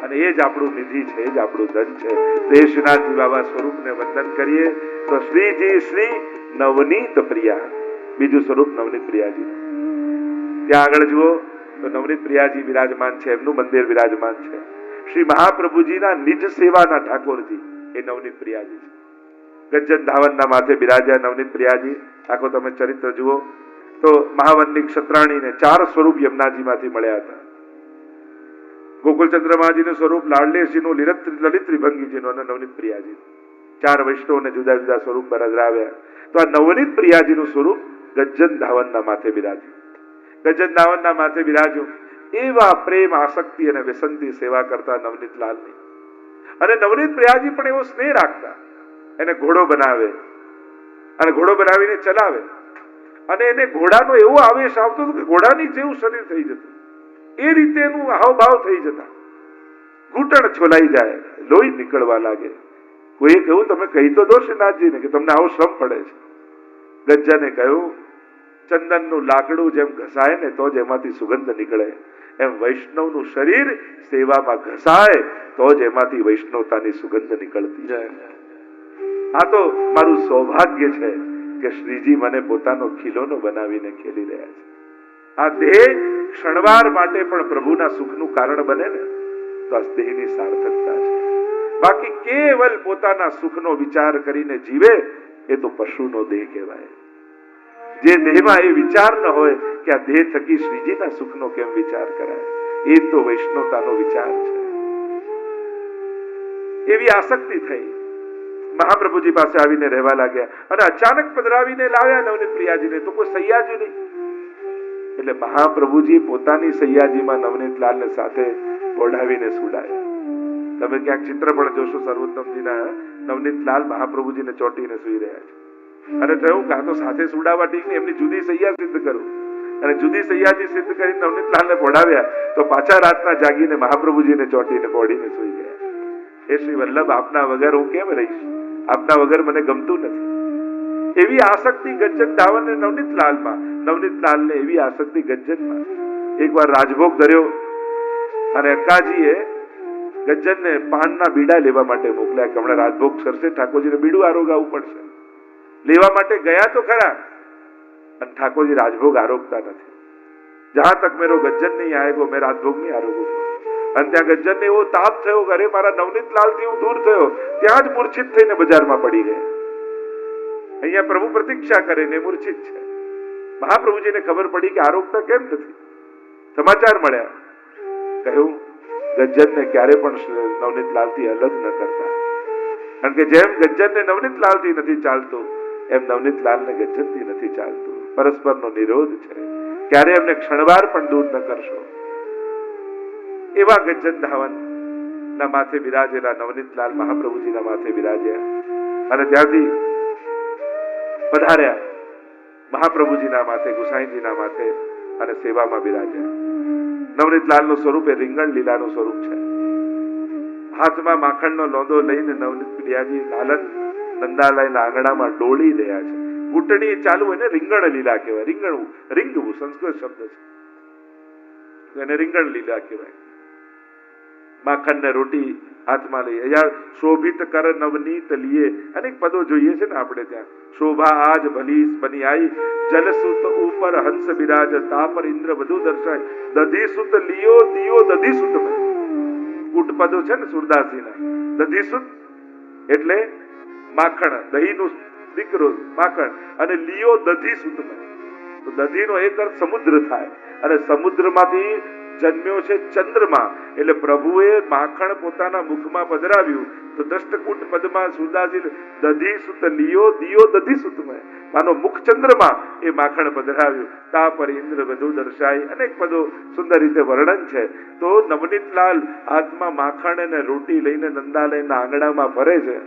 અને એ જ આપણું નિધિ છે, એ જ આપણું ધન છે. તો એ શ્રીનાથજી બાબા સ્વરૂપને વંદન કરીએ. તો શ્રીજી શ્રી નવનીત પ્રિયા, બીજું સ્વરૂપ નવનીત પ્રિયાજી. ત્યાં આગળ જુઓ તો નવનીત પ્રિયાજી બિરાજમાન છે, એમનું મંદિર બિરાજમાન છે. શ્રી મહાપ્રભુજીના નિજ સેવાના ઠાકોરજી એ નવનીત પ્રિયાજી છે. ગજ્જન ધાવનના માથે બિરાજ્યા નવનીત પ્રિયાજી. આખો તમે ચરિત્ર જુઓ તો મહાવનની ક્ષત્રાણીને 4 સ્વરૂપ યમુનાજીમાંથી મળ્યા હતા. ગોકુલચંદ્ર મહાજીનું સ્વરૂપ, લાડલેશજીનું, લલિત ત્રિભંગીજીનું અને નવનીત પ્રિયાજી. 4 વૈષ્ણવને જુદા જુદા સ્વરૂપ બિરાવ્યા. તો આ નવનીત પ્રિયાજીનું સ્વરૂપ ગજ્જન ધાવનના માથે બિરાજ્યું. ગજ્જન ધાવનના માથે બિરાજ્યું. એવા પ્રેમ, આસક્તિ અને વ્યસનથી સેવા કરતા નવનીત લાલની. અને નવનીત પ્રિયાજી પણ એવો સ્નેહ રાખતા. એને ઘોડો બનાવે અને ઘોડો બનાવીને ચલાવે અને એને ઘોડાનો એવો આવેશ આવતો હતો કે ઘોડાની જેવું શરીર થઈ જતું. એ રીતે એનું હાવભાવ થઈ જતા. ઘૂંટણ છોલાઈ જાય, લોહી નીકળવા લાગે. કોઈ કહ્યું તમે કહી તો દો શ્રીનાથજીને કે તમને આવો શ્રમ પડે છે. ગજ્જાને કહ્યું ચંદનનું લાકડું જેમ ઘસાય ને તો જ એમાંથી સુગંધ નીકળે, એમ વૈષ્ણવનું શરીર સેવામાં ઘસાય તો જ એમાંથી વૈષ્ણવતાની સુગંધ નીકળતી. આ તો મારું સૌભાગ્ય છે કે શ્રીજી મને પોતાનો ખીલોનો બનાવીને ખેલી રહ્યા છે. આ દેહ ક્ષણવાર માટે પણ પ્રભુના સુખનું કારણ બને ને તો આ દેહની સાર્થકતા છે. બાકી કેવલ પોતાના સુખનો વિચાર કરીને જીવે એ તો પશુનો દેહ કહેવાય. જે દેહમાં એ વિચાર ન હોય કે આ દેહ થકી શ્રીજીના સુખનો કેમ વિચાર કરાય, એ તો વૈષ્ણવતાનો વિચાર છે. એવી આસક્તિ થઈ. મહાપ્રભુજી પાસે આવીને રહેવા લાગ્યા અને અચાનક પધરાવીને લાવ્યા નવનીત પ્રિયાજીને. તો કોઈ સૈયાજી નહીં. એટલે મહાપ્રભુજી પોતાની સૈયાજીમાં નવનીત લાલને સાથે ઓઢાવીને સુડાયા. તમે ક્યાંક ચિત્ર પણ જોશો સર્વોત્તમજીના, નવનીત લાલ મહાપ્રભુજીને ચોટીને સુઈ રહ્યા છે. અને કહ્યું કે આ તો સાથે સુડાવા ઠીક ને, એમની જુદી સૈયા સિદ્ધ કરું. અને જુદી સૈયાજી સિદ્ધ કરીને નવનીત લાલને પોઢાવ્યા તો પાછા રાતના જાગીને મહાપ્રભુજીને ચોટીને પોઢીને સુઈ ગયા. એ શ્રી વલ્લભ, આપના વગર હું કેમ રહીશ? આપના વગર મને ગમતું નથી. એવી આસક્તિ ગજ્જન ધાવન ને નવનીત લાલમાં, નવનીત લાલને એવી આસક્તિ ગજ્જનમાં. એકવાર રાજભોગ ધર્યો અને અક્કાજીએ ગજ્જનને પાનના બીડા લેવા માટે મોકલ્યા કે હમણાં રાજભોગ સરસે, ઠાકોરજીને બીડું આરોગાવવું પડશે. લેવા માટે ગયા તો ખરા, અને ઠાકોરજી રાજભોગ આરોગતા નથી. જહાં તક મેરો ગજ્જન નહીં આએગો મેં રાજભોગ નહીં આરોગું. અને ત્યાં ગજ્જનને એવો તાપ થયો કે અરે મારા નવનીત લાલથી હું દૂર થયો. ત્યાં જ મૂર્છિત થઈને બજારમાં પડી ગયા. અહીંયા પ્રભુ પ્રતીક્ષા કરે ને મૂર્છિત છે. મહાપ્રભુજીને ખબર પડી કે આરોગતા કેમ નથી. સમાચાર મળ્યા. કહ્યું ગજ્જનને ક્યારે પણ નવનીત લાલથી અલગ ન કરતા. કારણ કે જેમ ગજ્જનને નવનીત લાલથી નથી ચાલતું, એમ નવનીત લાલને ગજ્જનથી નથી ચાલતું. પરસ્પરનો નિરોધ છે. ક્યારે એમને ક્ષણવાર પણ દૂર ન કરશો. એવા ગજ્જન ધાવન ના માથે બિરાજેલા નવનીત લાલ મહાપ્રભુજીના માથે બિરાજ્યા અને ત્યાંથી પધાર્યા મહાપ્રભુજીના માથે, ગુસાઈજીના માથે અને સેવામાં બિરાજ્યા. નવનીત લાલનું સ્વરૂપ એ રીંગણ લીલાનું સ્વરૂપ છે. હાથમાં માખણનો લોંદો લઈને નવનીત પ્રિયાજી લાલન નંદાલયના આંગણામાં ડોળી રહ્યા છે. ઘૂંટણી ચાલુ એને રીંગણ લીલા કહેવાય. રીંગણવું, રીંગવું સંસ્કૃત શબ્દ છે, એને રીંગણ લીલા કહેવાય. માખણ ને રોટી હાથમાં લઈ અહીંયા શોભિત કર નવનીત લીએ અનેક પદો જોઈએ છે ને આપણે ત્યાં. શોભા આજ ભલીસ બની આઈ, જલસુત ઉપર હંસ બિરાજ, તાપર ઇન્દ્ર બધું દર્શાય, દધીસુત લિયો દિયો દધીસુત મેં. કૂટ પદો છે ને સુરદાસીના. દધીસુત એટલે માખણ, દહીંનું દીકરો માખણ, અને લિયો દધીસુત મેં. તો દધીનો એક અર્થ સમુદ્ર થાય અને સમુદ્રમાંથી જન્મ્યો છે ચંદ્રમાં. એટલે પ્રભુએ માખણ પોતાના મુખમાં પધરાવ્યું તો દષ્ટકૂટ પદમાં સુરદાસી દધીસુત લિયો દિયો દધીસુત મેં, માનો મુખ ચંદ્રમાં એ માખણ પધરાવ્યું. તા પર ઇન્દ્ર બધું દર્શાય, અનેક પદો સુંદર રીતે વર્ણન છે. તો નવનીત લાલ હાથમાં માખણ અને રોટી લઈને નંદાલયના આંગણામાં ફરે છે.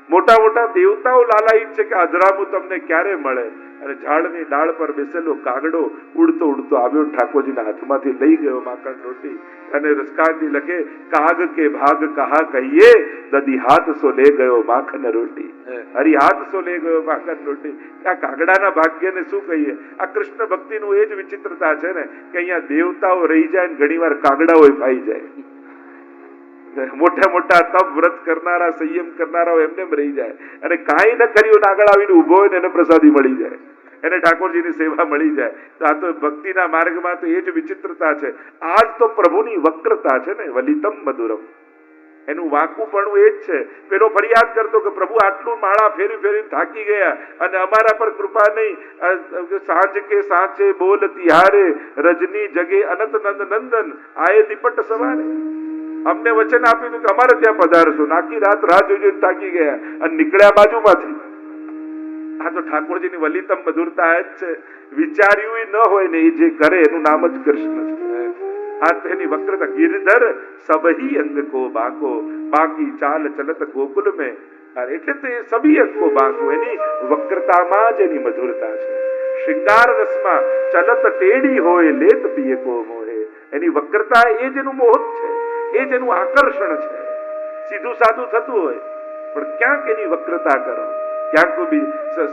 મોટા મોટા દેવતાઓ લાલાયિત છે કે અધરામું તમને ક્યારે મળે. અને ઝાડની ડાળ પર બેસેલો કાગડો ઉડતો ઉડતો આવ્યો, ઠાકોરજીના હાથમાંથી લઈ ગયો માખણ રોટી. અને રસકાજી લખે કાગ કે ભાગ કહા કહીએ, દધી હાથ સો લે ગયો માખણ રોટી. હરી હાથ સો લે ગયો માખણ રોટી. આ કાગડાના ભાગ્યને શું કહીએ? આ કૃષ્ણ ભક્તિનું એ જ વિચિત્રતા છે ને કે અહીંયા દેવતાઓ રહી જાય ને ઘણી વાર કાગડાઓ ફાઈ જાય. મોટા મોટા તપ વ્રત કરનારા, સંયમ કરનારાઓ એમને રહી જાય, અને કાંઈ ન કર્યું આગળ આવીને ઉભો હોય ને એને પ્રસાદી મળી જાય, એને ઠાકોરજીની સેવા મળી જાય. તો આ તો ભક્તિના માર્ગમાં તો એ જ વિચિત્રતા છે. આ જ તો પ્રભુની વક્રતા છે ને, વલિતમ મધુરમ. એનું વાંકુપણું એ જ છે. પેલો ફરિયાદ કરતો કે પ્રભુ આટલું માળા ફેરી ફેરી થાકી ગયા અને અમારા પર કૃપા નહીં. સાંજ કે સાંચે બોલ તિહારે, રજની જગે અનંત નંદ નંદન, આયે દિપટ સવારે. અમને વચન આપ્યું હતું કે અમારે ત્યાં પધારશો, આખી રાત રાહ જોઈને થાકી ગયા અને નીકળ્યા બાજુમાંથી. આ તો ઠાકોરજીની વલિતમ મધુરતા જ છે. વિચાર્યું ન હોય ને એ જે કરે એનું નામ જ કૃષ્ણ છે. આ તેની વક્રતા. ગિરધર સબહી અંગ કો બાકો, બાકી ચાલ ચલત ગોકુલ મેં. એટલે તો એ સબી અંગ કો બાકો, એની વક્રતામાં જ એની મધુરતા છે. શૃંગાર રસમાં ચલત ટેડી હોય, લેત પિયે કો મોહે. એની વક્રતા એ જ એનું મોહ છે, એ જ એનું આકર્ષણ છે. સીધું સાધું થતું હોય પણ ક્યાંક એની વક્રતા કરો, ક્યાંક તો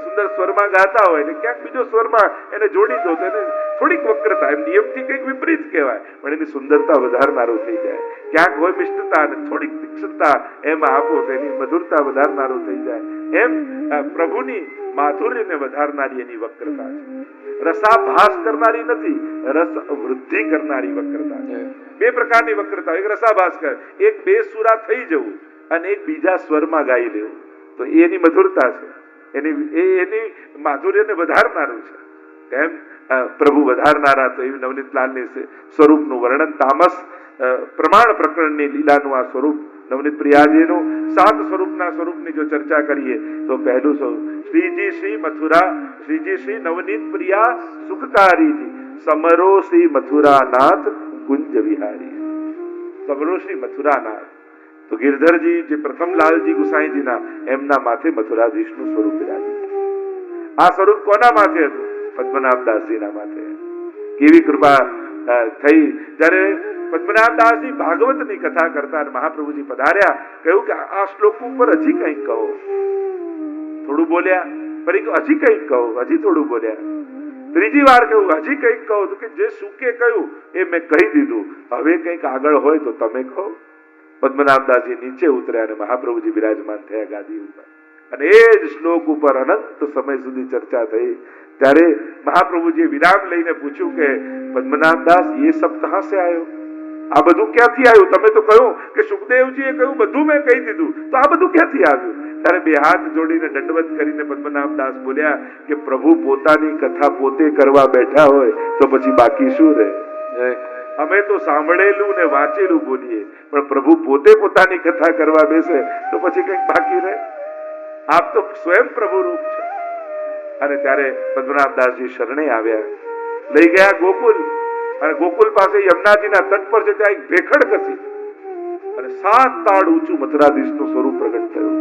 સુંદર સ્વરમાં ગાતા હોય ને ક્યાંક બીજો સ્વરમાં એને જોડી દો તો એને થોડીક વક્રતા, એમ નિયમથી કંઈક વિપરીત કહેવાય પણ એની સુંદરતા વધારનારો થઈ જાય. ક્યાંક હોય મિષ્ટતા અને થોડીક તીક્ષ્ણતા એમાં આપો તો એની મધુરતા વધારનારો થઈ જાય. એમ પ્રભુની માધુર્યને વધારનારી એની વક્રતા છે. રસાભાસ કરનારી નથી, રસ વૃદ્ધિ કરનારી વક્રતા છે. બે પ્રકારની વક્રતા. એક રસાભાસ કરે, એક બે સુરા થઈ જવું અને એક બીજા સ્વરમાં ગાઈ લેવું, તો એની મધુરતા છે. એની માધુર્યને વધારનારું છે. એમ પ્રભુ વધારનારા તો એવી નવનીતલાલની સ્વરૂપનું વર્ણન, તામસ પ્રમાણ પ્રકરણની લીલાનું આ સ્વરૂપ નવનીત પ્રિયાજીનું. 7 સ્વરૂપના સ્વરૂપની જો ચર્ચા કરીએ તો પહેલું શ્રીજી શ્રી મથુરા, શ્રીજી શ્રી નવનીત પ્રિયા સુખકારીજી, સમરો શ્રી મથુરાનાથ કુંજ વિહારી. સમરો શ્રી મથુરાનાથ તો ગિરધરજી જે પ્રથમ લાલજી ગુસાઈજીના એમના માથે મથુરાધીશનું સ્વરૂપ બિરાજ્યું. આ સ્વરૂપ કોના માથે હતું? પદ્મનાભદાસજીના માથે. કેવી કૃપા થઈ! જ્યારે પદ્મનાભદાસજી ભાગવતની કથા કરતા મહાપ્રભુજી પધાર્યા, કહ્યું કે આ શ્લોક ઉપર હજી કંઈક કહો. થોડું બોલ્યા, ફરી હજી કંઈક કહો, હજી થોડું બોલ્યા, ત્રીજી વાર કહ્યું હજી કંઈક કહો. તો કે જે સુકે કહ્યું એ મેં કહી દીધું, હવે કંઈક આગળ હોય તો તમે કહો. પદ્મનાભદાસજી નીચે ઉતર્યા અને મહાપ્રભુજી બિરાજમાન થયા ગાદી ઉપર, અને એ જ શ્લોક ઉપર અનંત સમય સુધી ચર્ચા થઈ. ત્યારે મહાપ્રભુજીએ વિરામ લઈને પૂછ્યું કે પદ્મનાભદાસ, ये सब कहां से आयो? આ બધું ક્યાંથી આવ્યું? તમે તો કહ્યું કે સુખદેવજીએ કહ્યું બધું મેં કહી દીધું, તો આ બધું ક્યાંથી આવ્યું? ત્યારે બે હાથ જોડીને દંડવત કરીને પદ્મનાભદાસ બોલ્યા કે પ્રભુ પોતાની કથા પોતે કરવા બેઠા હોય તો પછી બાકી શું રહે? અમે તો સાંભળેલું ને વાંચેલું બોલીએ, પણ પ્રભુ પોતે પોતાની કથા કરવા બેસે તો પછી કંઈક બાકી રહે? આપ તો સ્વયં પ્રભુ રૂપ છે. અને ત્યારે પદ્મનાભદાસજી શરણે આવ્યા, લઈ ગયા ગોકુલ, અને ગોકુલ પાસે યમુનાજીના તટ પર છે ત્યાં એક ભેખડ કસી અને 7 તાળ ઊંચું મથુરાધીશનું સ્વરૂપ પ્રગટ થયું.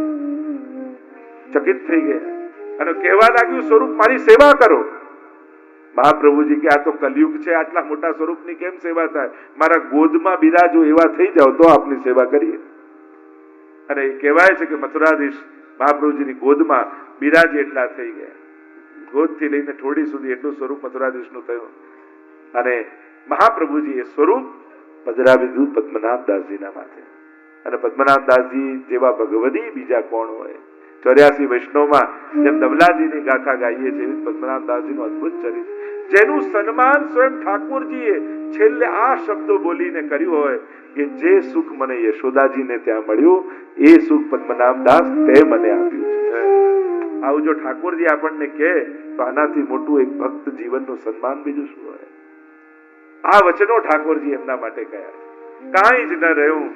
ચકિત થઈ ગયા અને કહેવા લાગ્યું, સ્વરૂપ મારી સેવા કરો. મહાપ્રભુજી કે આ તો કલયુગ છે, આટલા મોટા સ્વરૂપની કેમ સેવા થાય? મારા ગોદમાં બિરાજો એવા થઈ જાવ તો આપની સેવા કરીએ. અને એ કહેવાય છે કે મથુરાધીશ મહાપ્રભુજીની ગોદમાં બિરાજી એટલા થઈ ગયા. ગોદથી લઈને થોડી સુધી એટલું સ્વરૂપ મથુરાધીશનું થયું. અને મહાપ્રભુજી એ સ્વરૂપ પધરાવી દીધું પદ્મનાભદાસજીના માથે. અને પદ્મનાભદાસજી જેવા ભગવદી બીજા કોણ હોય? 84 વૈષ્ણવમાં જેમ દમલાજીની ગાથા ગાઈએ છીએ, એવી પદ્મનાભદાસજીનું અદ્ભુત ચરિત્ર, જેનું સન્માન સ્વયં ઠાકોરજીએ છેલ્લે આ શબ્દો બોલીને કર્યું હોય કે જે સુખ મને યશોદાજીને ત્યાં મળ્યું એ સુખ પદ્મનાભદાસ તે મને આપ્યું છે. આવું જો ઠાકોરજી આપણને કહે તો આનાથી મોટું એક ભક્ત જીવનનું સન્માન બીજું શું હોય? આ વચનો ઠાકોરજી એમના માટે કહ્યા. કાંઈ જ ન રહ્યું.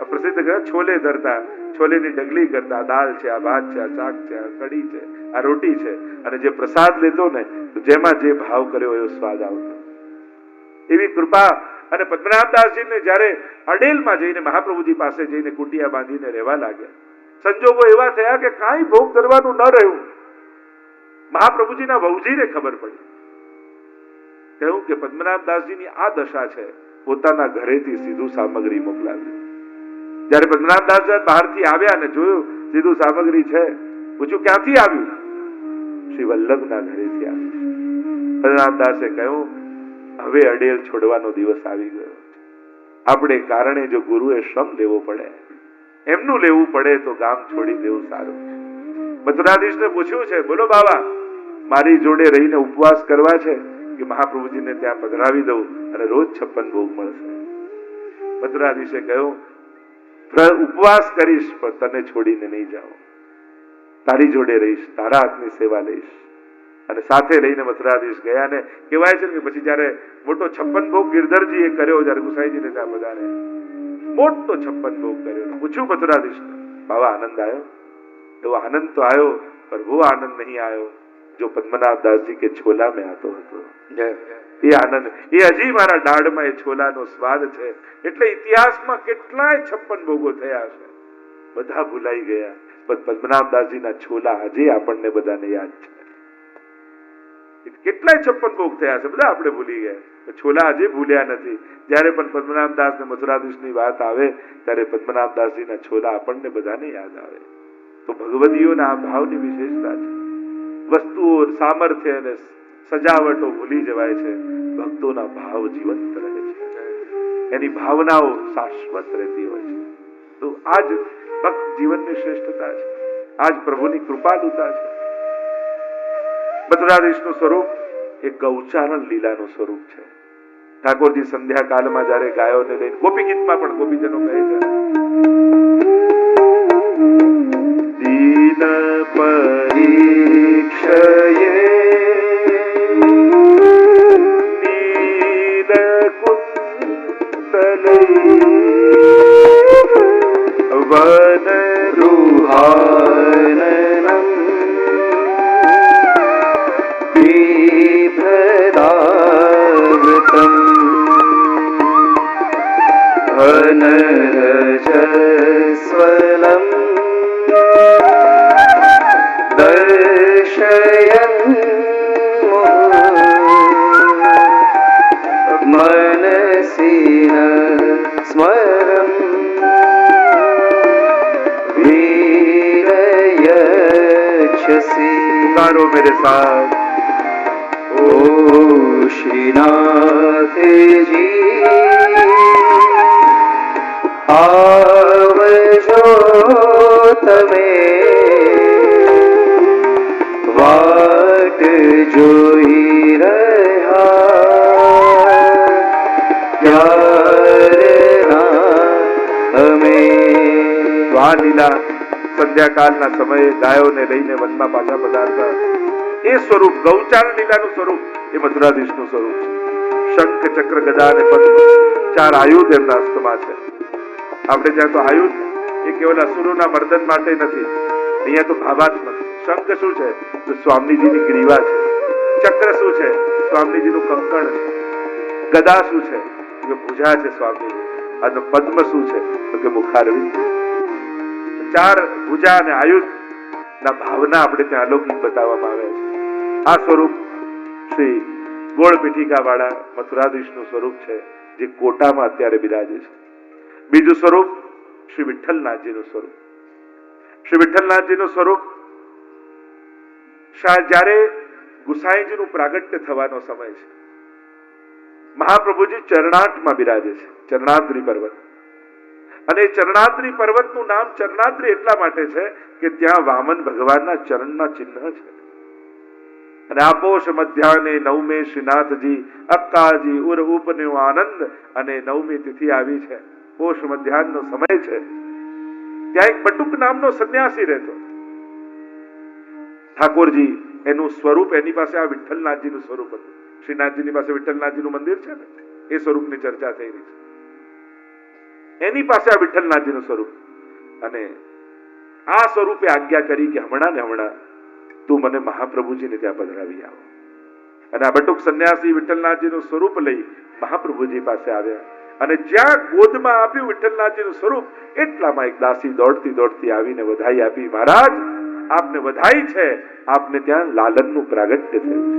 પ્રસિદ્ધ કહે છોલે ધરતા, છોલેની ડગલી કરતા, દાલ છે, આ ભાત છે, આ શાક છે, આ કઢી છે, આ રોટી છે, અને જે પ્રસાદ લેતો ને તો જેમાં જે ભાવ કર્યો એવો સ્વાદ આવતો. એવી કૃપા. અને પદ્મનાભદાસજીને જ્યારે અડેલમાં જઈને મહાપ્રભુજી પાસે જઈને કુટિયા બાંધીને રહેવા લાગ્યા, સંજોગો એવા થયા કે કાંઈ ભોગ ધરવાનું ન રહ્યું. મહાપ્રભુજીના વહુજીને ખબર પડી. કહ્યું કે પદ્મનાભદાસજીની આ દશા છે, પોતાના ઘરેથી સીધું સામગ્રી મોકલાવી. જયારે પદ્મનાભદાસ બહારથી આવ્યા ને જોયું સીધું સામગ્રી છે, પૂછ્યું ક્યાંથી આવ્યું? શ્રી વલ્લભના ઘરેથી આવ્યું. પદ્મનાભદાસે કહ્યું હવે અડેલ છોડવાનો દિવસ આવી ગયો. આપણે કારણે જો ગુરુએ શ્રમ લેવો પડે, એમનું લેવું પડે તો ગામ છોડી દેવું સારું. મથુરાધીશને પૂછ્યું છે, બોલો બાવા, મારી જોડે રહીને ઉપવાસ કરવા છે કે મહાપ્રભુજીને ત્યાં પધરાવી દઉં અને રોજ 56 ભોગ મળશે? મથુરાધીશે કહ્યું, ઉપવાસ કરીશ પણ તને છોડીને નહીં જાઉં, તારી જોડે રહીશ, તારા હાથની સેવા લઈશ. અને સાથે લઈને મથુરાધીશ ગયા. ને કહેવાય છે કે પછી જયારે મોટો 56 ભોગ ગિરધરજીએ કર્યો, જયારે ગુસાઈજીને ત્યાં બધાને મોટો 56 ભોગ કર્યો. પૂછ્યું મથુરાધીશને, બાવા આનંદ આવ્યો? એવો આનંદ તો આવ્યો, પર वो आनंद नहीं आयो जो पद्मनाभ दास जी के छोला में आतो હતો. એ આનંદ, એ હજી મારા દાઢમાં એ છોલાનો સ્વાદ છે. એટલે ઇતિહાસમાં કેટલાય 56 ભોગો થયા છે, બધા ભૂલાઈ ગયા, પણ પદ્મનાભદાસજીના છોલા આજે આપણને બધાને યાદ છે. કેટલાય 56 ભોગ થયા છે, બધા આપણે ભૂલી ગયા, છોલા આજે ભૂલ્યા નથી. જયારે પણ પદ્મનાભદાસ ને મથુરાધીશની વાત આવે ત્યારે પદ્મનાભદાસજીના છોલા આપણને બધાને યાદ આવે. તો ભગવદીઓના આ ભાવની વિશેષતા છે. વસ્તુઓ, સામર્થ્ય અને સજાવટો ભૂલી જવાય છે, ભક્તોના ભાવ જીવંત રહે છે, એની ભાવનાઓ શાશ્વત રહેતી હોય છે. તો આજ ભક્ત જીવનની શ્રેષ્ઠતા છે, આજ પ્રભુની કૃપાલુતા છે. મથુરાધીશનું સ્વરૂપ એ ગૌચારણ લીલાનું સ્વરૂપ છે. ઠાકોરજી સંધ્યા કાળમાં જયારે ગાયોને લઈને, ગોપી ગીતમાં પણ ગોપીજનો કહે છે, દીન પરીક્ષયે વન રૂહાનનમ દીપદાવૃતમ ઘનરજસ્વલમ દર્શયન મનસીન સ્મરમ पुकारो मेरे साथ, ओ श्रीनाथ जी आवजो तमे वाट जोई रहा क्यारना हमें. આ લીલા સંધ્યાકાળના સમયે ગાયોને લઈને વનમાં પાછા પધારતા એ સ્વરૂપ, ગૌચારણ લીલાનું સ્વરૂપ એ મથુરાધીશનું સ્વરૂપ છે. શંખ, ચક્ર, ગદા અને પદ્મ 4 આયુધ એમના હસ્તમાં છે. આપણે ત્યાં તો આયુધ એ કેવલ અસુરોના મર્દન માટે નથી, અહીંયા તો ભાવાત્મક. શંખ શું છે તો સ્વામીજીની ગ્રીવા છે. ચક્ર શું છે? સ્વામીજીનું કંકણ છે. ગદા શું છે કે ભુજા છે સ્વામીજી. અને પદ્મ શું છે તો કે મુખારવિંદ. 4 ભુજા અને આયુધ ના ભાવના આપણે ત્યાં અલૌકિક બતાવવામાં આવે છે. આ સ્વરૂપ શ્રી ગોળ પીઠિકા વાળા મથુરાધીશનું સ્વરૂપ છે, જે કોટામાં અત્યારે બિરાજે છે. બીજું સ્વરૂપ શ્રી વિઠ્ઠલનાથજીનું સ્વરૂપ. શ્રી વિઠ્ઠલનાથજીનું સ્વરૂપ જ્યારે ગુસાઈજીનું પ્રાગટ્ય થવાનો સમય છે, મહાપ્રભુજી ચરણાટમાં બિરાજે છે, ચરણાદ્રી પર્વત. અને ચરણાદ્રી પર્વતનું નામ ચરણાદ્રી એટલા માટે છે કે ત્યાં વામન ભગવાનના ચરણના ચિહ્ન છે. અને આપોષ મધ્યાને 9મે શ્રીનાથજી અક્કાજી ઉર ઉપન્યો આનંદ અને 9મી તિથિ આવી છે. પોષ મધ્યાહનનો સમય છે. ત્યાં એક બટુક નામનો સંન્યાસી રહેતો. ઠાકોરજી એનું સ્વરૂપ, એની પાસે આ વિઠ્ઠલનાથજીનું સ્વરૂપ હતું. શ્રીનાથજીની પાસે વિઠ્ઠલનાથજીનું મંદિર છે ને, એ સ્વરૂપની ચર્ચા થઈ રહી છે. એની પાસે આ વિઠ્ઠલનાથજીનું સ્વરૂપ. અને આ સ્વરૂપે આજ્ઞા કરી કે હમણાં ને હમણાં તું મને મહાપ્રભુજીને ત્યાં પધરાવી આવો. અને આ બટુક સંન્યાસી વિઠ્ઠલનાથજીનું સ્વરૂપ લઈ મહાપ્રભુજી પાસે આવ્યા. અને જ્યાં ગોદમાં આપ્યું વિઠ્ઠલનાથજીનું સ્વરૂપ, એટલામાં એક દાસી દોડતી દોડતી આવીને વધાઈ આપી, મહારાજ આપને વધાઈ છે, આપને ત્યાં લાલનનું પ્રાગટ્ય થયું છે.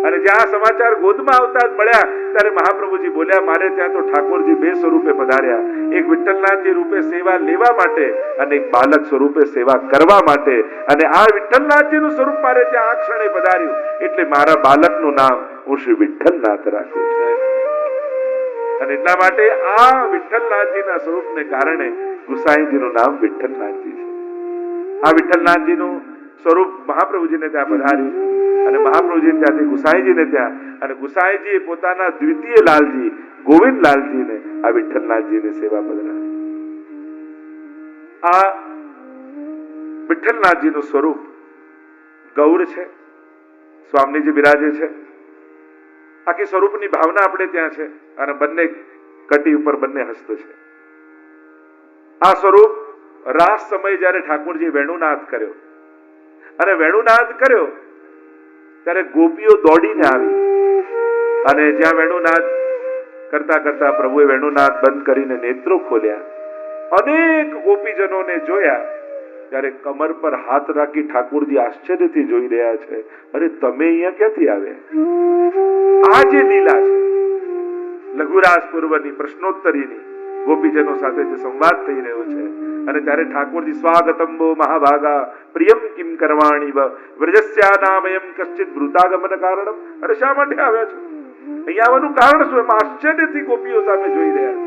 અને જ્યાં સમાચાર ગોદમાં આવતા જ મળ્યા ત્યારે મહાપ્રભુજી બોલ્યા, મારે ત્યાં તો ઠાકોરજી 2 સ્વરૂપે પધાર્યા, એક વિઠ્ઠલનાથજી રૂપે સેવા લેવા માટે અને એક બાલક સ્વરૂપે સેવા કરવા માટે. અને આ વિઠ્ઠલનાથજીનું સ્વરૂપ મારે ત્યાં આ ક્ષણે પધાર્યું, એટલે મારા બાલકનું નામ હું શ્રી વિઠ્ઠલનાથ રાખ્યું છે. અને એટલા માટે આ વિઠ્ઠલનાથજીના સ્વરૂપને કારણે ગુસાઈજીનું નામ વિઠ્ઠલનાથજી છે. આ વિઠ્ઠલનાથજીનું સ્વરૂપ મહાપ્રભુજીને ત્યાં પધાર્યું અને મહાપ્રભુજી ત્યાંથી ગુસાઈજીને ત્યાં, અને ગુસાઈજીએ પોતાના દ્વિતીય લાલજી ગોવિંદ લાલજીને આ વિઠ્ઠલનાથજીની સેવા પધરાવી. આ વિઠ્ઠલનાથજીનું સ્વરૂપ ગૌર છે, સ્વામીજી બિરાજે છે. આખી સ્વરૂપની ભાવના આપણે ત્યાં છે અને બંને કટી ઉપર બંને હસ્ત છે. આ સ્વરૂપ રાસ સમય જ્યારે ઠાકોરજી વેણુનાદ કર્યો અને વેણુનાદ કર્યો ત્યારે ગોપીઓ દોડીને આવી અને જ્યાં વેણુનાદ કરતા કરતા પ્રભુએ વેણુનાદ બંધ કરીને નેત્રો ખોલ્યા, અનેક ગોપીજનોને જોયા ત્યારે કમર પર હાથ રાખી ઠાકોરજી આશ્ચર્યથી જોઈ રહ્યા છે. અરે તમે અહીંયા ક્યાંથી આવ્યા? આ જે લીલા છે લઘુરાસ પૂર્વની પ્રશ્નોત્તરીની ગોપીજનો સાથે જે સંવાદ થઈ રહ્યો છે, અને ત્યારે ઠાકોરજી સ્વાગતંબો મહાભાગા પ્રિયમ કિમ કરવાણીવ વ્રજસ્યા નામયમ કશ્ચિત ભૃતાગમન કારણમ. અરે શા માટે આવ્યા છો? અહીંયા આવવાનું કારણ શું? એમાં આશ્ચર્યથી ગોપીઓ સામે જોઈ રહ્યા છે.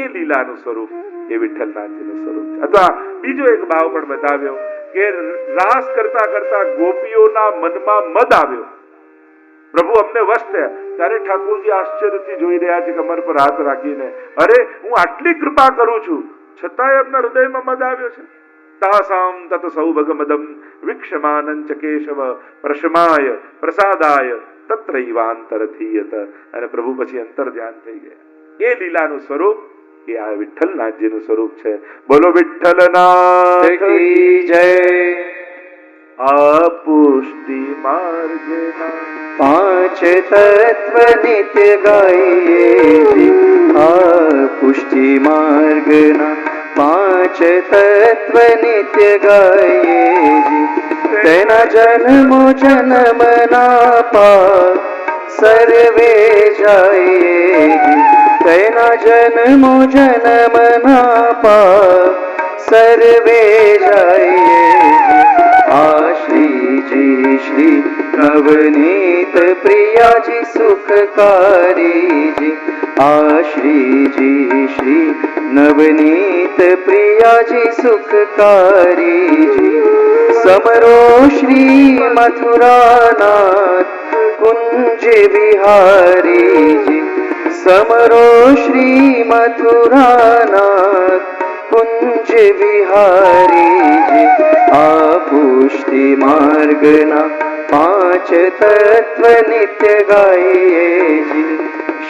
એ લીલાનું સ્વરૂપ એ વિઠ્ઠલનાથજીનું સ્વરૂપ છે. અથવા બીજો એક ભાવ પણ બતાવ્યો કે રાસ કરતા કરતા ગોપીઓના મનમાં મદ આવ્યો, પ્રભુ અમને વશ થયા, ત્યારે ઠાકોરજી આશ્ચર્યથી જોઈ રહ્યા છે કમર પર હાથ રાખીને. અરે હું આટલી કૃપા કરું છું છતાંય એમના હૃદયમાં મદ આવ્યો છે. તાસામ તત સૌભગમદમ વિક્ષમાનં ચ કેશવ પ્રશમાય પ્રસાદાય તત્રૈવાંતરથીયત. અને પ્રભુ પછી અંતર ધ્યાન થઈ ગયા. એ લીલાનું સ્વરૂપ એ આ વિઠ્ઠલનાથજીનું સ્વરૂપ છે. બોલો વિઠ્ઠલનાથ કી જય. પુષ્ટિ માર્ગના પાંચ તત્વ નિત્ય ગાઈએ. પુષ્ટિ માર્ગના પાંચ તત્વ નિત્ય ગાઈએ. તેના જન્મો જન્મના પાપ સર્વે જાય. તેના જન્મો જન્મના પાપ સર્વે જાય. આ શ્રીજી શ્રી નવનીત પ્રિયાજી સુખકારીજી. આ શ્રીજી શ્રી નવનીત પ્રિયાજી સુખકારીજી. સમરો શ્રી મથુરાનાથ કુંજ વિહારીજી. સમરો શ્રી મથુરાનાથ કુંજ વિહારીજી. આ પુષ્ટિ માર્ગના પાંચ તત્વ નિત્ય ગાઈએ.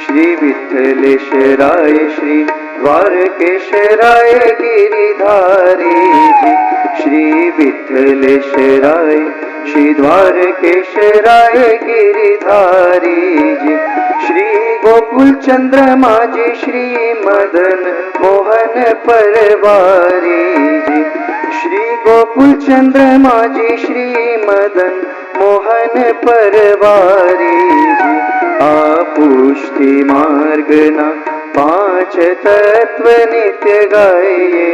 શ્રી વિઠ્ઠલેશ્વરાય શ્રી દ્વારકેશ્વરાય ગિરિધારીજી. શ્રી વિઠ્ઠલેશ્વરાય શ્રી દ્વારકેશ્વરાય ગિરિધારીજી. શ્રી ગોકુલ ચંદ્રમાજી શ્રી મદન મોહન પરવારીજી. શ્રી ગોકુલ ચંદ્રમાજી શ્રી મદન મોહન પરવારીજી. આ પુષ્ટિ માર્ગના પાંચ તત્વ નિત્ય ગાઈએ.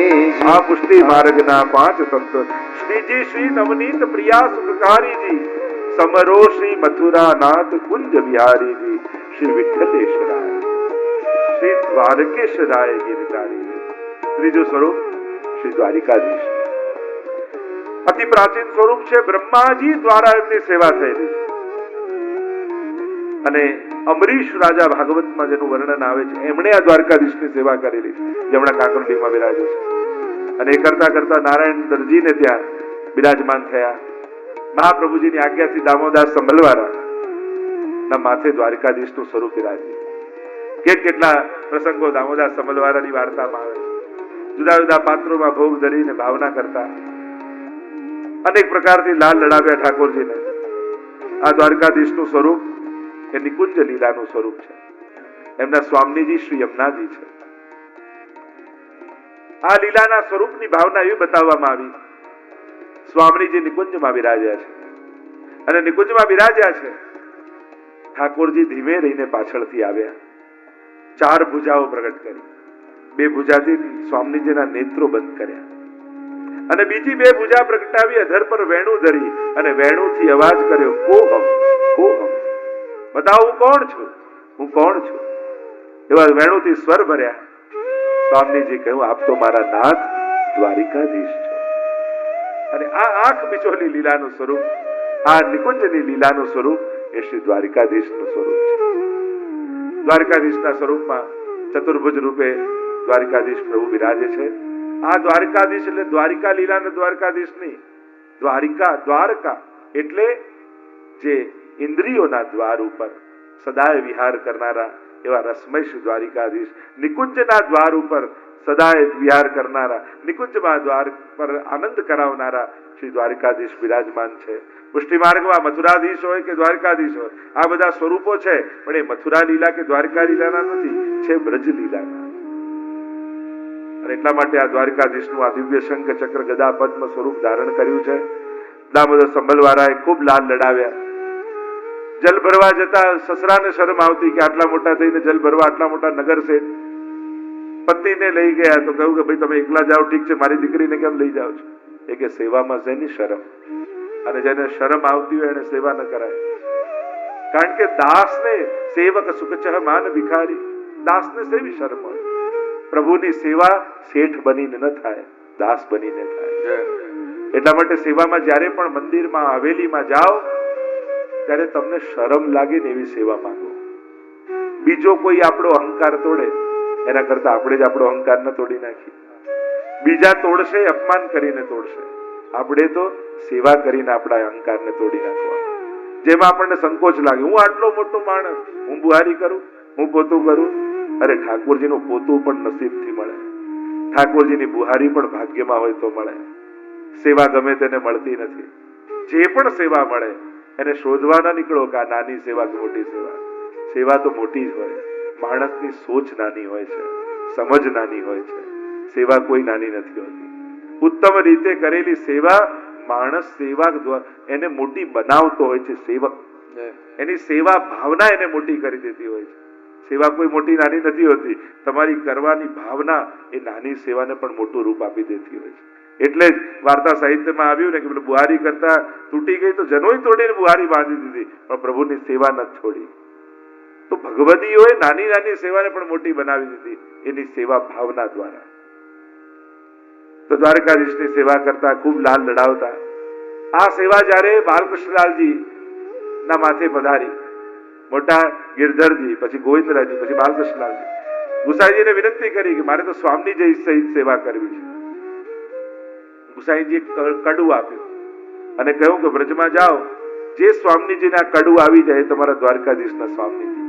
આ પુષ્ટિ માર્ગના પાંચ તત્વ. શ્રીજી શ્રી નવનીત પ્રિયા સુખકારીજી. સમરો શ્રી મથુરાનાથ કુંજ વિહારીજી. શ્રી વિઠ્ઠલેશ્વરાય શ્રી દ્વારકેશ્વરાય ગિરિધારીજી. ત્રીજું સ્વરૂપ શ્રી દ્વારિકાધીશ. અતિ પ્રાચીન સ્વરૂપ છે. બ્રહ્માજી દ્વારા એમની સેવા થયેલી છે અને અમરીશ રાજા ભાગવતમાં જેનું વર્ણન આવે છે એમણે આ દ્વારકાધીશની સેવા કરેલી છે, જેમણે કાકરડીમાં બિરાજે છે. અને એ કરતા કરતા નારાયણ દરજીને ત્યાં બિરાજમાન થયા. મહાપ્રભુજીની આજ્ઞાથી દામોદાસ સંભલવારા ના માથે દ્વારકાધીશનું સ્વરૂપ બિરાજ્યું. કેટલા પ્રસંગો દામોદાસ સંભલવારાની વાર્તામાં આવે છે. જુદા જુદા પાત્રોમાં ભોગ ધરીને ભાવના કરતા અનેક પ્રકારથી લાલ લડાવ્યા ઠાકોરજીને. આ દ્વારકાધીશનું સ્વરૂપ એ નિકુંજ લીલાનું સ્વરૂપ છે. એમના સ્વામીજી શ્રી યમુનાજી છે. આ લીલાના સ્વરૂપની ભાવના એવી બતાવવામાં આવી. સ્વામીજી નિકુંજમાં બિરાજ્યા છે અને નિકુંજમાં બિરાજ્યા છે. ઠાકોરજી ધીમે રહીને પાછળથી આવ્યા. ચાર ભુજાઓ પ્રગટ કરી. બે ભુજાથી સ્વામીજીના નેત્રો બંધ કર્યા અને બીજી બે ભુજા પ્રગટાવી અધર પર વેણુ ધરી અને વેણુથી અવાજ કર્યો, કોહમ કોહમ. બતાવું કોણ છું, હું કોણ છું. એવા વેણુથી સ્વર ભર્યા. સ્વામીજી કહ્યું, આપ તો મારા નાથ દ્વારિકાધીશ છો. અને આ આંખ મિચોલી લીલાનું સ્વરૂપ, આ નિકુંજની લીલાનું સ્વરૂપ એ શ્રી દ્વારિકાધીશનું સ્વરૂપ છે. દ્વારકાધીશના સ્વરૂપમાં ચતુર્ભુજ રૂપે દ્વારિકાધીશ પ્રભુ બિરાજે છે. આ દ્વારકાધીશ એટલે દ્વારિકા લીલા ને દ્વારકાધીશ નહીં. દ્વારકા એટલે જે ઇન્દ્રિયોના દ્વાર ઉપર સદાય વિહાર કરનારા એવા રસમય શ્રી દ્વારિકાધીશ, નિકુંજના દ્વાર ઉપર સદાય વિહાર કરનારા, નિકુંજમાં દ્વાર પર આનંદ કરાવનારા શ્રી દ્વારિકાધીશ બિરાજમાન છે. પુષ્ટિ માર્ગમાં મથુરાધીશ હોય કે દ્વારકાધીશ હોય, આ બધા સ્વરૂપો છે, પણ એ મથુરા લીલા કે દ્વારકા લીલાના નથી, છે બ્રજ લીલાના. અને એટલા માટે આ દ્વારકાધીશનું આ દિવ્ય શંખ ચક્ર ગદા પદ્મ સ્વરૂપ ધારણ કર્યું છે. દામોદર સંભલવાળાએ ખૂબ લાલ લડાવ્યા. જલ ભરવા જતા સસરાને શરમ આવતી કે આટલા મોટા થઈને જલ ભરવા આટલા મોટા નગર છે. પત્નીને લઈ ગયા તો કહ્યું કે ભાઈ તમે એકલા જાઓ, ઠીક છે, મારી દીકરીને કેમ લઈ જાઓ છો? એ કે સેવામાં શેની શરમ? અને જેને શરમ આવતી હોય એને સેવા ન કરાય. કારણ કે દાસને સેવક સુખચહ માન ભિખારી, દાસને સેવી શરમ હોય. પ્રભુની સેવા શેઠ બનીને ન થાય, દાસ બનીને થાય. એટલા માટે સેવામાં જ્યારે પણ મંદિરમાં હવેલીમાં જાઓ ત્યારે તમને શરમ લાગે ને એવી સેવા માંગો. બીજો કોઈ આપણો અહંકાર તોડે એના કરતા આપણે જ આપણો અહંકાર ન તોડી નાખીએ. બીજા તોડશે અપમાન કરીને તોડશે, આપણે તો સેવા કરીને આપણા અહંકારને તોડી નાખવા. જેમાં આપણને સંકોચ લાગે, હું આટલો મોટો માણસ, હું બુહારી કરું, હું પોતું કરું. અરે ઠાકોરજીનું પોતું પણ નસીબથી મળે, ઠાકોરજીની બુહારી પણ ભાગ્યમાં હોય તો મળે. સેવા ગમે તેને મળતી નથી. જે પણ સેવા મળે એને શોધવા ન નીકળો કે આ નાની સેવા કે મોટી સેવા. સેવા તો મોટી જ હોય. માણસની સોચ નાની હોય છે, સમજ નાની હોય છે. સેવા કોઈ નાની નથી હોતી. ઉત્તમ રીતે કરેલી સેવા માણસ સેવા એને મોટી બનાવતો હોય છે. સેવક એની સેવા ભાવના એને મોટી કરી દેતી હોય છે. સેવા કોઈ મોટી નાની નથી હોતી. તમારી કરવાની ભાવના એ નાની સેવાને પણ મોટું રૂપ આપી દેતી હોય છે. એટલે જ વાર્તા સાહિત્યમાં આવ્યું ને કે બુહારી કરતા તૂટી ગઈ તો જનોય તોડીને બુહારી બાંધી દીધી, પણ પ્રભુની સેવા ન છોડી. તો ભગવદીઓએ નાની નાની સેવાને પણ મોટી બનાવી દીધી એની સેવા ભાવના દ્વારા. તો દ્વારકાધીશની સેવા કરતા ખૂબ લાલ લડાવતા. આ સેવા જ્યારે બાલકૃષ્ણલાલજી ના માથે પધારી, મોટા ગિરધરજી, પછી ગોવિંદરાજી, પછી બાલકૃષ્ણલાલજી, ગુસાઈજીને વિનંતી કરી કે મારે તો સ્વામી જય સહિત સેવા કરવી છે. ગુસાઈજી કડું આપ્યું અને કહ્યું કે બ્રજમાં જાઓ, જે સ્વામીજીના કડું આવી જાય તમારા દ્વારકાધીશના સ્વામીજી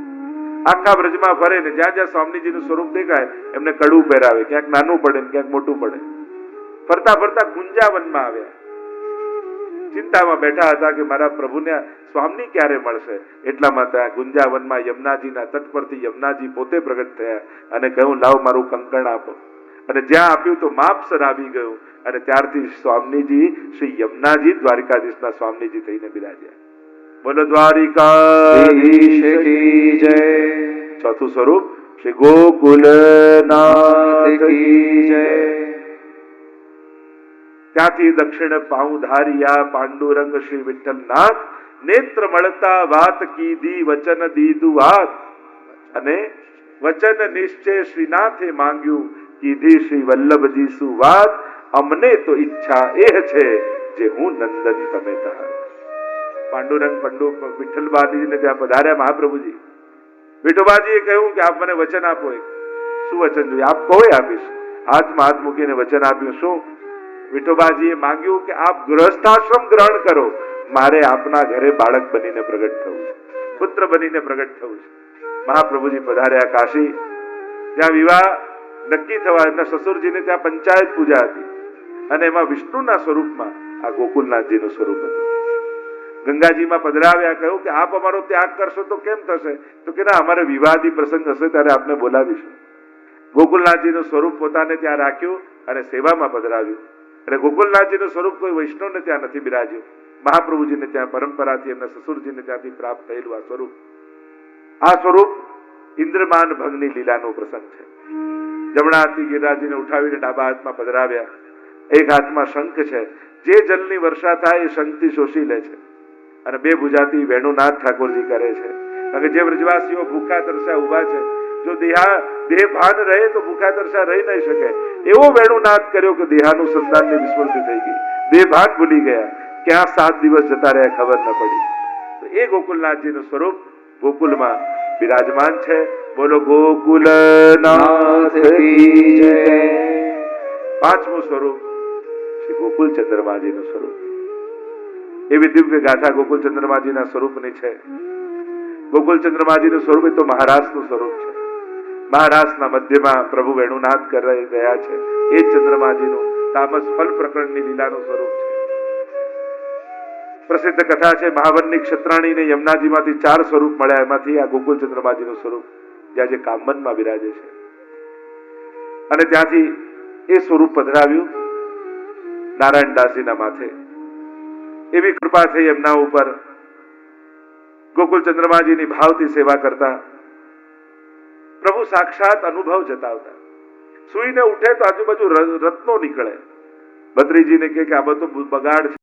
આખા બ્રજમાં ફરે ને જ્યાં જ્યાં સ્વામીજીનું સ્વરૂપ દેખાય એમને કડું પહેરાવે. ક્યાંક નાનું પડે ને ક્યાંક મોટું પડે. ફરતા ફરતા કુંજાવનમાં આવ્યા. ચિંતામાં બેઠા હતા કે મારા પ્રભુને સ્વામી ક્યારે મળશે. એટલામાં ત્યાં ગુંજાવનમાં યમુનાજીના તટ પરથી યમુનાજી પોતે પ્રગટ થયા અને કહ્યું લાવ મારું કંકણ આપો. અને જ્યાં આપ્યું તો માપસર આવી ગયું. અને ત્યારથી સ્વામીજી શ્રી યમુનાજી દ્વારિકાધીશના સ્વામીજી થઈને બિરાજ્યા. બોલો દ્વારિકાધીશ કી જય. ચોથું સ્વરૂપ શ્રી ગોકુલનાથ કી જય. ત્યાંથી દક્ષિણ પાઉ ધારિયા પાંડુરંગ શ્રી વિઠ્ઠલનાથ નેત્ર મળતા વાત કીધી વચન દીધું વાત. અને વચન નિશ્ચય શ્રીનાથે માંગ્યું કીધી શ્રી વલ્લભજી શું વાત. અમને તો ઈચ્છા એ છે જે હું નંદન તમે તાર. પાંડુરંગ વિઠ્ઠલબાજીને ત્યાં પધાર્યા મહાપ્રભુજી. વિઠોબાજીએ કહ્યું કે આપ મને વચન આપો. શું વચન જોઈએ? આપ કહો આપીશ. હાથમાં હાથ મૂકીને વચન આપ્યું. શું? વિઠોબાજીએ માંગ્યું કે આપ ગૃહસ્થાશ્રમ ગ્રહણ કરો. મારે આપના ઘરે બાળક બનીને પ્રગટ થવું છે, પુત્ર બનીને પ્રગટ થવું છે. મહાપ્રભુજી પધાર્યા કાશી. ત્યાં વિવાહ નક્કી થવા એમના સસુરજીને ત્યાં પંચાયત પૂજા હતી અને એમાં વિષ્ણુના સ્વરૂપમાં આ ગોકુલનાથજીનું સ્વરૂપ હતું. ગંગાજીમાં પધરાવ્યા. કહ્યું કે આપ અમારો ત્યાગ કરશો તો કેમ થશે? તો કે ના, અમારે વિવાદી પ્રસંગ હશે ત્યારે આપને બોલાવીશું. ગોકુલનાથજીનું સ્વરૂપ પોતાને ત્યાં રાખ્યું અને સેવામાં પધરાવ્યું. અને ગોકુલનાથજીનું સ્વરૂપ કોઈ વૈષ્ણવને ત્યાં નથી બિરાજ્યું. મહાપ્રભુજીને ત્યાં પરંપરાથી એમના સસુરજીને ત્યાંથી પ્રાપ્ત થયેલું આ સ્વરૂપ. આ સ્વરૂપ ઇન્દ્રમાન ભંગની લીલાનો પ્રસંગ છે. જમણા હાથથી ગિરિરાજજીને ઉઠાવીને ડાબા હાથમાં પધરાવ્યા. એક હાથમાં શંખ છે. જે જલની વર્ષા થાય એ શંખથી શોષી લે છે અને બે ભુજાથી વેણુનાથ ઠાકોરજી કરે છે. કારણ કે જે વ્રજવાસીઓ ભૂખા તરસ્યા ઉભા છે, જો દેહ ભાન રહે તો ભૂખ્યા તરસ્યા રહી નહીં શકે. એવો વેણુનાદ કર્યો કે દેહાનુસંધાનની વિસ્મૃતિ થઈ ગઈ. દેહ ભાન ભૂલી ગયા. ક્યાં 7 દિવસ જતા રહ્યા ખબર ન પડી. તો એ ગોકુલનાથજીનું સ્વરૂપ ગોકુલમાં બિરાજમાન છે. બોલો ગોકુલનાથ નાથ કી જય. પાંચમું સ્વરૂપ શ્રી ગોકુલ ચંદ્રમાજીનું સ્વરૂપ. એવી દિવ્ય ગાથા ગોકુલ ચંદ્રમાજીના સ્વરૂપની છે. ગોકુલ ચંદ્રમાજીનું સ્વરૂપ એ તો મહારાષ્ટ્રનું સ્વરૂપ છે. મહારાષ્ટ્રના મધ્યમાં પ્રભુ વેણુનાથ કરી રહ્યા છે. એ જ ચંદ્રમાજીનું તામસ ફલ પ્રકરણની લીલાનું સ્વરૂપ છે. પ્રસિદ્ધ કથા છે મહાવનની ક્ષત્રાણીને યમુનાજીમાંથી 4 સ્વરૂપ મળ્યા. એમાંથી આ ગોકુલ ચંદ્રમાજીનું સ્વરૂપ જ્યાં જે કામવનમાં બિરાજે છે અને ત્યાંથી એ સ્વરૂપ પધરાવ્યું નારાયણદાસજીના માથે. એવી કૃપા થઈ એમના ઉપર. ગોકુલ ચંદ્રમાજીની ભાવથી સેવા કરતા પ્રભુ સાક્ષાત અનુભવ જતાવતા. સુઈને ઉઠે તો આજુબાજુ રત્નો નીકળે. ભત્રીજીને કે આ બધું બગાડ છે.